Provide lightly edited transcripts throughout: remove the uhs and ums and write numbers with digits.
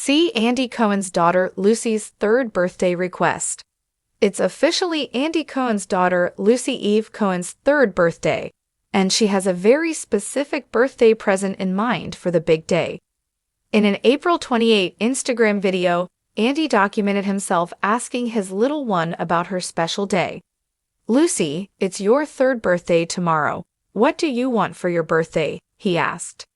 See Andy Cohen's daughter Lucy's third birthday request. It's officially Andy Cohen's daughter Lucy Eve Cohen's third birthday, and she has a very specific birthday present in mind for the big day. In an April 28 Instagram video, Andy documented himself asking his little one about her special day. "Lucy, it's your third birthday tomorrow. What do you want for your birthday?" he asked.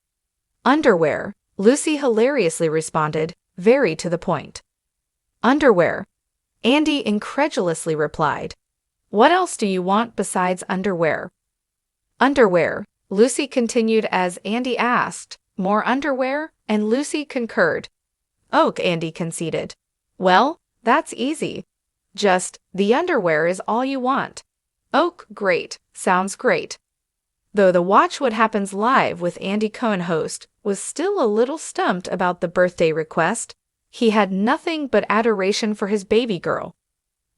"Underwear," Lucy hilariously responded, very to the point. "Underwear?" Andy incredulously replied. "What else do you want besides underwear?" "Underwear," Lucy continued as Andy asked. "More underwear?" and Lucy concurred. "Ok," Andy conceded. "Well, that's easy. Just, the underwear is all you want." "Ok, great. Sounds great." Though the Watch What Happens Live with Andy Cohen host was still a little stumped about the birthday request, he had nothing but adoration for his baby girl.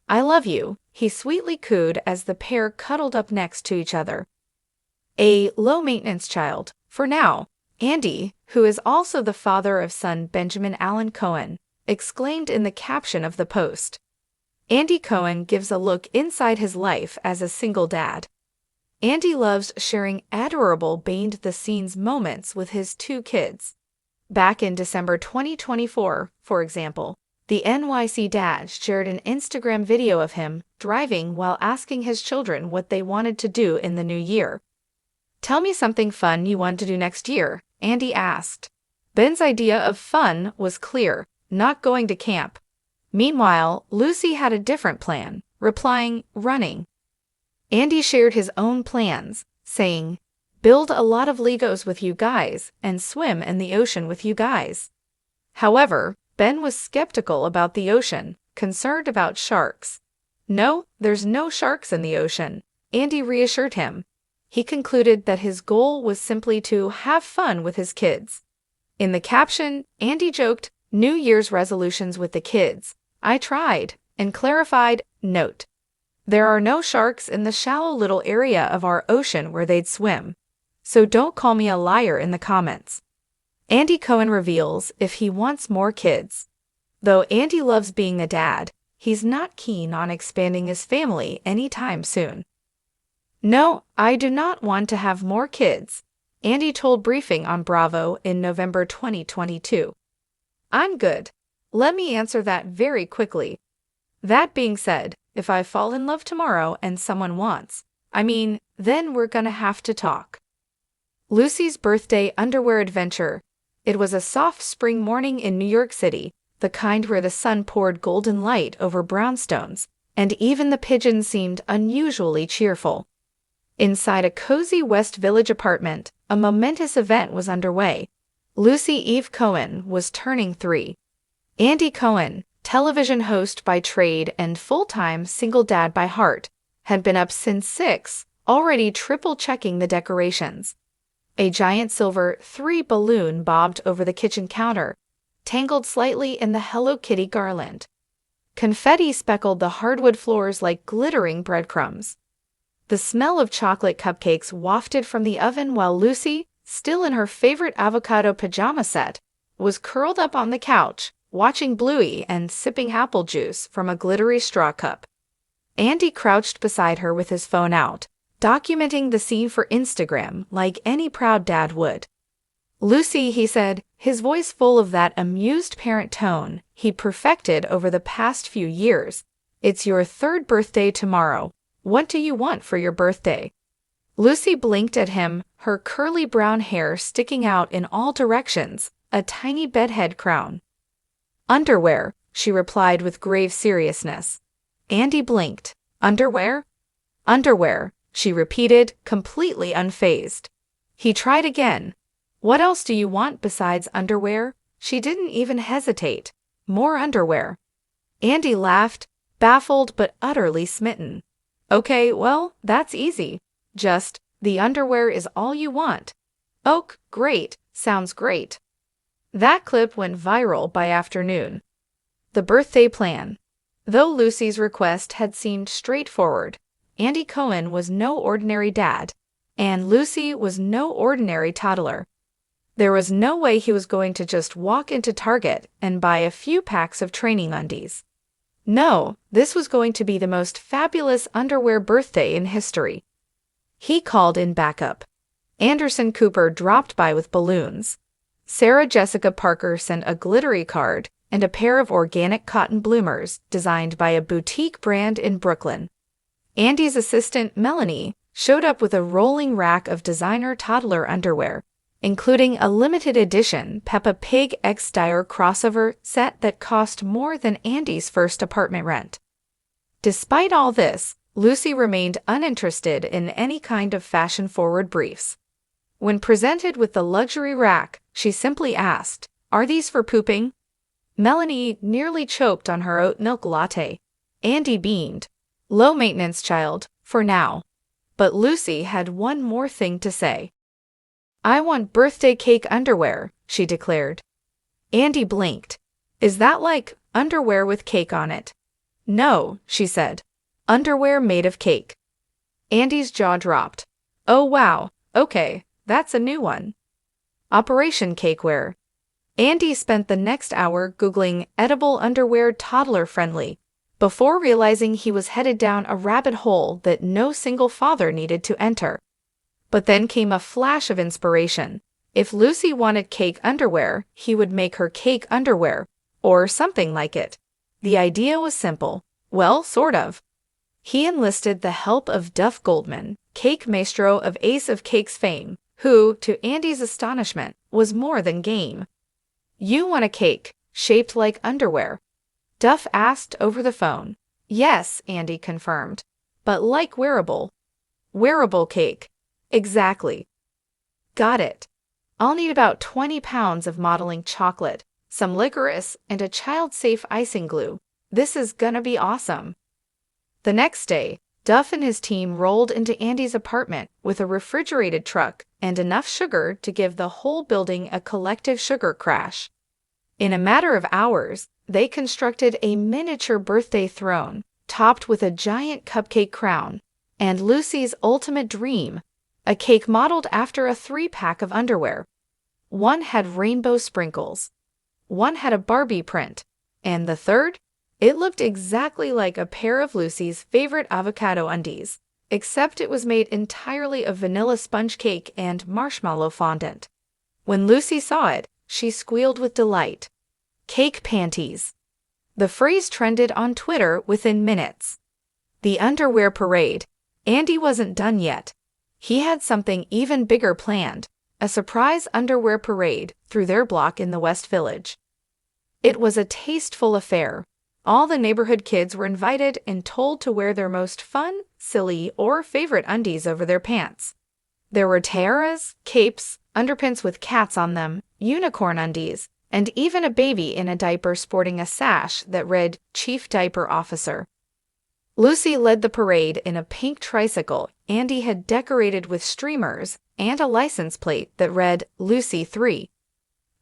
"I love you," he sweetly cooed as the pair cuddled up next to each other. A low-maintenance child, for now, Andy, who is also the father of son Benjamin Allen Cohen, exclaimed in the caption of the post. Andy Cohen gives a look inside his life as a single dad. Andy loves sharing adorable behind-the-scenes moments with his two kids. Back in December 2024, for example, the NYC dad shared an Instagram video of him driving while asking his children what they wanted to do in the new year. "Tell me something fun you want to do next year," Andy asked. Ben's idea of fun was clear: not going to camp. Meanwhile, Lucy had a different plan, replying, "Running." Andy shared his own plans, saying, "Build a lot of Legos with you guys and swim in the ocean with you guys." However, Ben was skeptical about the ocean, concerned about sharks. "No, there's no sharks in the ocean," Andy reassured him. He concluded that his goal was simply to have fun with his kids. In the caption, Andy joked, "New Year's resolutions with the kids. I tried," and clarified, "Note: there are no sharks in the shallow little area of our ocean where they'd swim. So don't call me a liar in the comments." Andy Cohen reveals if he wants more kids. Though Andy loves being a dad, he's not keen on expanding his family anytime soon. "No, I do not want to have more kids," Andy told Briefing on Bravo in November 2022. "I'm good. Let me answer that very quickly. That being said, if I fall in love tomorrow and someone wants, then we're gonna have to talk." Lucy's birthday underwear adventure. It was a soft spring morning in New York City, the kind where the sun poured golden light over brownstones, and even the pigeons seemed unusually cheerful. Inside a cozy West Village apartment, a momentous event was underway. Lucy Eve Cohen was turning 3. Andy Cohen, television host by trade and full-time single dad by heart, had been up since 6, already triple-checking the decorations. A giant silver 3 balloon bobbed over the kitchen counter, tangled slightly in the Hello Kitty garland. Confetti speckled the hardwood floors like glittering breadcrumbs. The smell of chocolate cupcakes wafted from the oven while Lucy, still in her favorite avocado pajama set, was curled up on the couch, watching Bluey and sipping apple juice from a glittery straw cup. Andy crouched beside her with his phone out, documenting the scene for Instagram like any proud dad would. "Lucy," he said, his voice full of that amused parent tone he perfected over the past few years, "it's your third birthday tomorrow. What do you want for your birthday?" Lucy blinked at him, her curly brown hair sticking out in all directions, a tiny bedhead crown. "Underwear," she replied with grave seriousness. Andy blinked. "Underwear?" "Underwear," she repeated, completely unfazed. He tried again. "What else do you want besides underwear?" She didn't even hesitate. "More underwear." Andy laughed, baffled but utterly smitten. "Okay, well, that's easy. Just, the underwear is all you want." "Ok, great. Sounds great." That clip went viral by afternoon. The birthday plan. Though Lucy's request had seemed straightforward, Andy Cohen was no ordinary dad, and Lucy was no ordinary toddler. There was no way he was going to just walk into Target and buy a few packs of training undies. No, this was going to be the most fabulous underwear birthday in history. He called in backup. Anderson Cooper dropped by with balloons. Sarah Jessica Parker sent a glittery card and a pair of organic cotton bloomers designed by a boutique brand in Brooklyn. Andy's assistant, Melanie, showed up with a rolling rack of designer toddler underwear, including a limited edition Peppa Pig X Dyer crossover set that cost more than Andy's first apartment rent. Despite all this, Lucy remained uninterested in any kind of fashion-forward briefs. When presented with the luxury rack, she simply asked, "Are these for pooping?" Melanie nearly choked on her oat milk latte. Andy beamed. "Low maintenance, child, for now." But Lucy had one more thing to say. "I want birthday cake underwear," she declared. Andy blinked. "Is that like underwear with cake on it?" "No," she said. "Underwear made of cake." Andy's jaw dropped. "Oh wow, okay, that's a new one." Operation Cakeware. Andy spent the next hour Googling edible underwear toddler-friendly before realizing he was headed down a rabbit hole that no single father needed to enter. But then came a flash of inspiration. If Lucy wanted cake underwear, he would make her cake underwear, or something like it. The idea was simple. Well, sort of. He enlisted the help of Duff Goldman, cake maestro of Ace of Cakes fame, who, to Andy's astonishment, was more than game. "You want a cake, shaped like underwear?" Duff asked over the phone. "Yes," Andy confirmed. "But like wearable." "Wearable cake." "Exactly." "Got it. I'll need about 20 pounds of modeling chocolate, some licorice, and a child-safe icing glue. This is gonna be awesome." The next day, Duff and his team rolled into Andy's apartment with a refrigerated truck and enough sugar to give the whole building a collective sugar crash. In a matter of hours, they constructed a miniature birthday throne, topped with a giant cupcake crown, and Lucy's ultimate dream, a cake modeled after a 3-pack of underwear. One had rainbow sprinkles. One had a Barbie print. And the third? It looked exactly like a pair of Lucy's favorite avocado undies, except it was made entirely of vanilla sponge cake and marshmallow fondant. When Lucy saw it, she squealed with delight. Cake panties. The phrase trended on Twitter within minutes. The underwear parade. Andy wasn't done yet. He had something even bigger planned, a surprise underwear parade through their block in the West Village. It was a tasteful affair. All the neighborhood kids were invited and told to wear their most fun, silly, or favorite undies over their pants. There were tiaras, capes, underpants with cats on them, unicorn undies, and even a baby in a diaper sporting a sash that read Chief Diaper Officer. Lucy led the parade in a pink tricycle Andy had decorated with streamers and a license plate that read Lucy 3.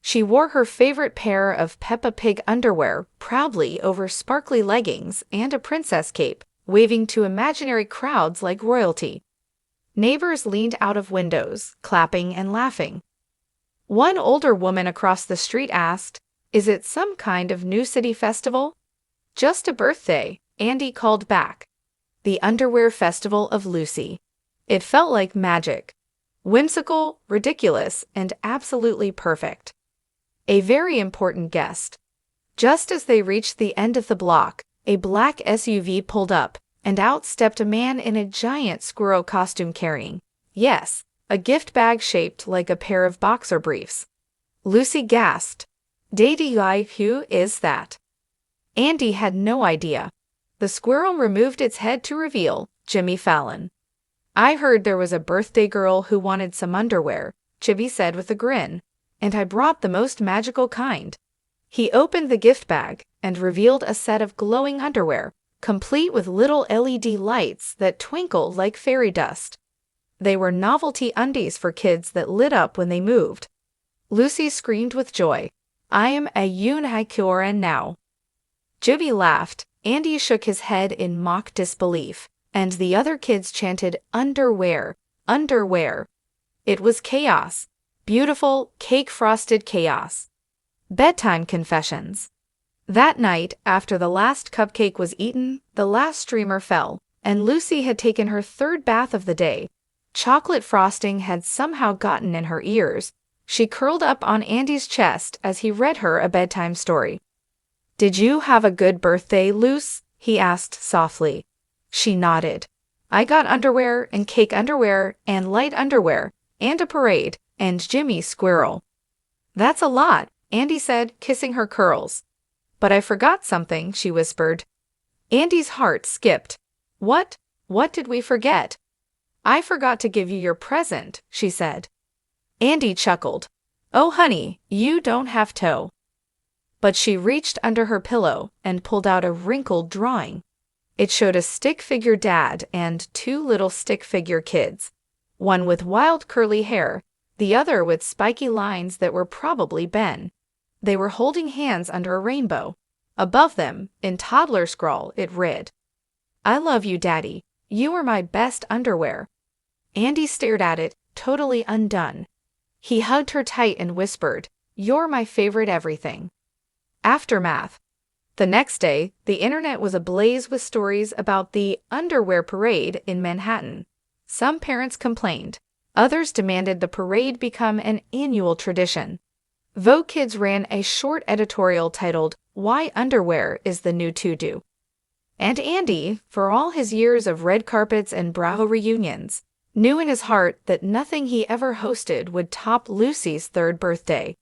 She wore her favorite pair of Peppa Pig underwear proudly over sparkly leggings and a princess cape, waving to imaginary crowds like royalty. Neighbors leaned out of windows, clapping and laughing. One older woman across the street asked, "Is it some kind of New City festival?" "Just a birthday," Andy called back. The Underwear Festival of Lucy. It felt like magic. Whimsical, ridiculous, and absolutely perfect. A very important guest. Just as they reached the end of the block, a black SUV pulled up, and out stepped a man in a giant squirrel costume carrying, yes, a gift bag shaped like a pair of boxer briefs. Lucy gasped. "Daddy, who is that?" Andy had no idea. The squirrel removed its head to reveal Jimmy Fallon. "I heard there was a birthday girl who wanted some underwear," Chibi said with a grin, "and I brought the most magical kind." He opened the gift bag and revealed a set of glowing underwear, complete with little LED lights that twinkled like fairy dust. They were novelty undies for kids that lit up when they moved. Lucy screamed with joy. "I am a unicorn now." Jimmy laughed. Andy shook his head in mock disbelief, and the other kids chanted, "Underwear, underwear." It was chaos. Beautiful, cake-frosted chaos. Bedtime confessions. That night, after the last cupcake was eaten, the last streamer fell, and Lucy had taken her third bath of the day. Chocolate frosting had somehow gotten in her ears. She curled up on Andy's chest as he read her a bedtime story. "Did you have a good birthday, Luce?" he asked softly. She nodded. "I got underwear and cake underwear and light underwear and a parade and Jimmy Squirrel." "That's a lot," Andy said, kissing her curls. "But I forgot something," she whispered. Andy's heart skipped. "What? What did we forget?" "I forgot to give you your present," she said. Andy chuckled. "Oh, honey, you don't have to." But she reached under her pillow and pulled out a wrinkled drawing. It showed a stick figure dad and two little stick figure kids, one with wild curly hair, the other with spiky lines that were probably Ben. They were holding hands under a rainbow. Above them, in toddler scrawl, it read, "I love you, Daddy. You are my best underwear." Andy stared at it, totally undone. He hugged her tight and whispered, "You're my favorite everything." Aftermath. The next day, the internet was ablaze with stories about the underwear parade in Manhattan. Some parents complained. Others demanded the parade become an annual tradition. Vogue Kids ran a short editorial titled, "Why Underwear is the New To-Do." And Andy, for all his years of red carpets and Bravo reunions, knew in his heart that nothing he ever hosted would top Lucy's third birthday.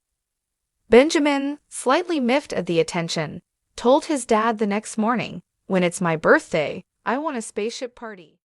Benjamin, slightly miffed at the attention, told his dad the next morning, "When it's my birthday, I want a spaceship party."